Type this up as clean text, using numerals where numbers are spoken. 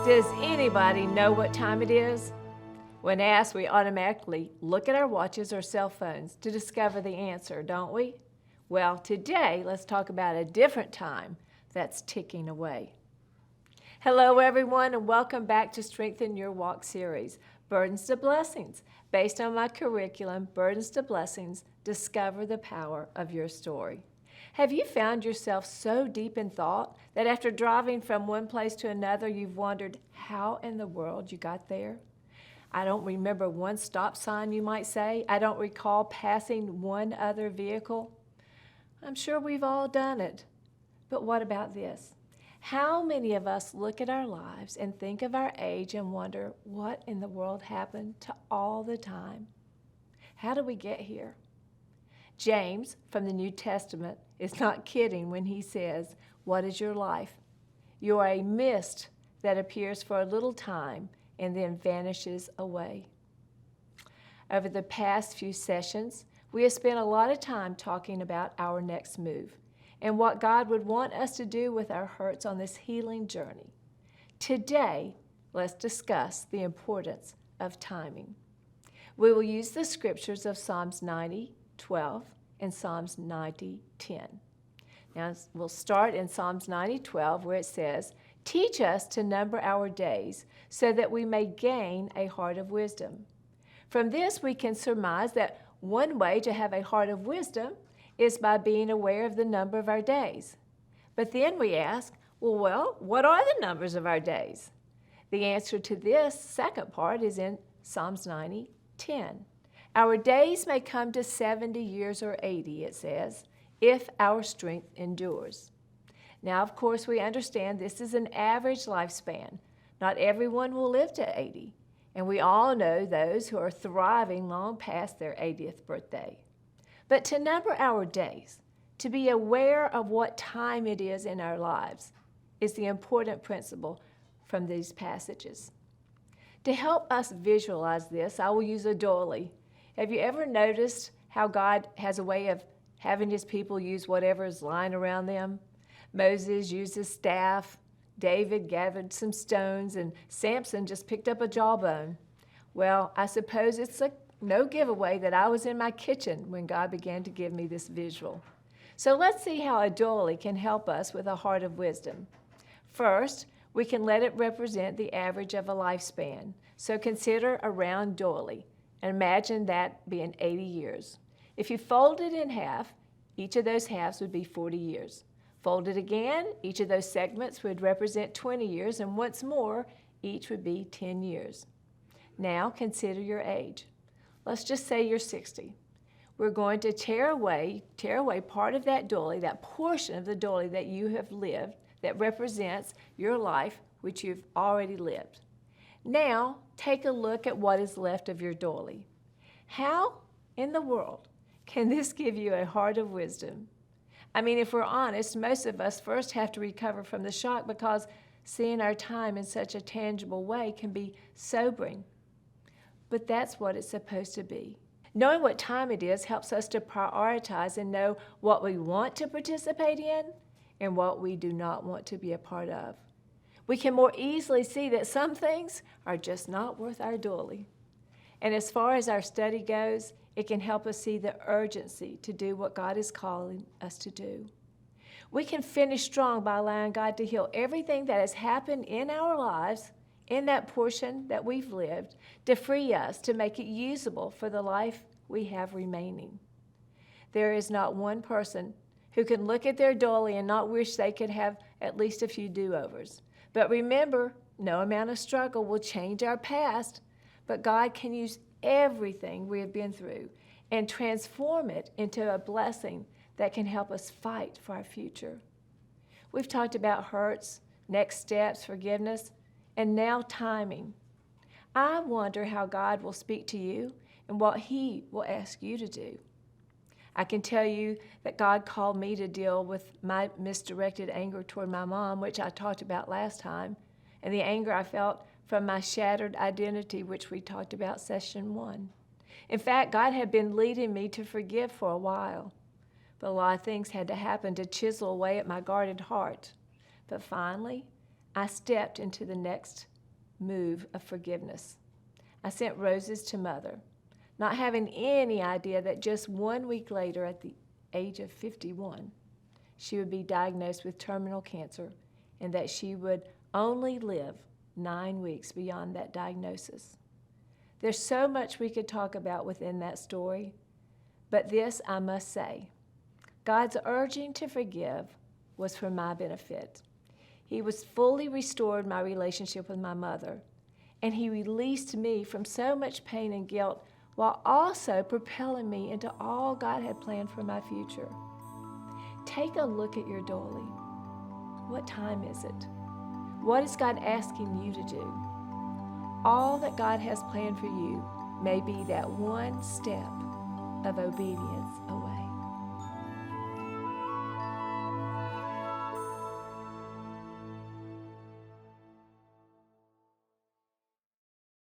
Does anybody know what time it is? When asked, we automatically look at our watches or cell phones to discover the answer, don't we? Well, today, let's talk about a different time that's ticking away. Hello, everyone, and welcome back to Strengthen Your Walk series, Burdens to Blessings. Based on my curriculum, Burdens to Blessings, discover the power of your story. Have you found yourself so deep in thought that after driving from one place to another, you've wondered how in the world you got there? I don't remember one stop sign, you might say. I don't recall passing one other vehicle. I'm sure we've all done it. But what about this? How many of us look at our lives and think of our age and wonder what in the world happened to all the time? How did we get here? James from the New Testament is not kidding when he says, "What is your life? You are a mist that appears for a little time and then vanishes away." Over the past few sessions, we have spent a lot of time talking about our next move and what God would want us to do with our hurts on this healing journey. Today, let's discuss the importance of timing. We will use the scriptures of Psalms 90:12 and Psalms 90:10. Now, we'll start in Psalms 90:12 where it says, "Teach us to number our days so that we may gain a heart of wisdom." From this, we can surmise that one way to have a heart of wisdom is by being aware of the number of our days. But then we ask, well, what are the numbers of our days? The answer to this second part is in Psalms 90:10. Our days may come to 70 years or 80, it says, if our strength endures. Now, of course, we understand this is an average lifespan. Not everyone will live to 80, and we all know those who are thriving long past their 80th birthday. But to number our days, to be aware of what time it is in our lives, is the important principle from these passages. To help us visualize this, I will use a doily. Have you ever noticed how God has a way of having his people use whatever is lying around them? Moses used his staff, David gathered some stones, and Samson just picked up a jawbone. Well, I suppose it's no giveaway that I was in my kitchen when God began to give me this visual. So let's see how a doily can help us with a heart of wisdom. First, we can let it represent the average of a lifespan. So consider a round doily. And imagine that being 80 years. If you fold it in half, each of those halves would be 40 years. Fold it again, each of those segments would represent 20 years, and once more, each would be 10 years. Now consider your age. Let's just say you're 60. We're going to tear away part of that doily, that portion of the doily that you have lived, that represents your life, which you've already lived. Now, take a look at what is left of your doily. How in the world can this give you a heart of wisdom? I mean, if we're honest, most of us first have to recover from the shock because seeing our time in such a tangible way can be sobering. But that's what it's supposed to be. Knowing what time it is helps us to prioritize and know what we want to participate in and what we do not want to be a part of. We can more easily see that some things are just not worth our doily. And as far as our study goes, it can help us see the urgency to do what God is calling us to do. We can finish strong by allowing God to heal everything that has happened in our lives, in that portion that we've lived, to free us, to make it usable for the life we have remaining. There is not one person who can look at their doily and not wish they could have at least a few do-overs. But remember, no amount of struggle will change our past, but God can use everything we have been through and transform it into a blessing that can help us fight for our future. We've talked about hurts, next steps, forgiveness, and now timing. I wonder how God will speak to you and what he will ask you to do. I can tell you that God called me to deal with my misdirected anger toward my mom, which I talked about last time, and the anger I felt from my shattered identity, which we talked about session 1. In fact, God had been leading me to forgive for a while, but a lot of things had to happen to chisel away at my guarded heart. But finally, I stepped into the next move of forgiveness. I sent roses to Mother, not having any idea that just 1 week later, at the age of 51, she would be diagnosed with terminal cancer and that she would only live 9 weeks beyond that diagnosis. There's so much we could talk about within that story, but this I must say. God's urging to forgive was for my benefit. He was fully restored my relationship with my mother, and He released me from so much pain and guilt while also propelling me into all God had planned for my future. Take a look at your dolly. What time is it? What is God asking you to do? All that God has planned for you may be that one step of obedience away.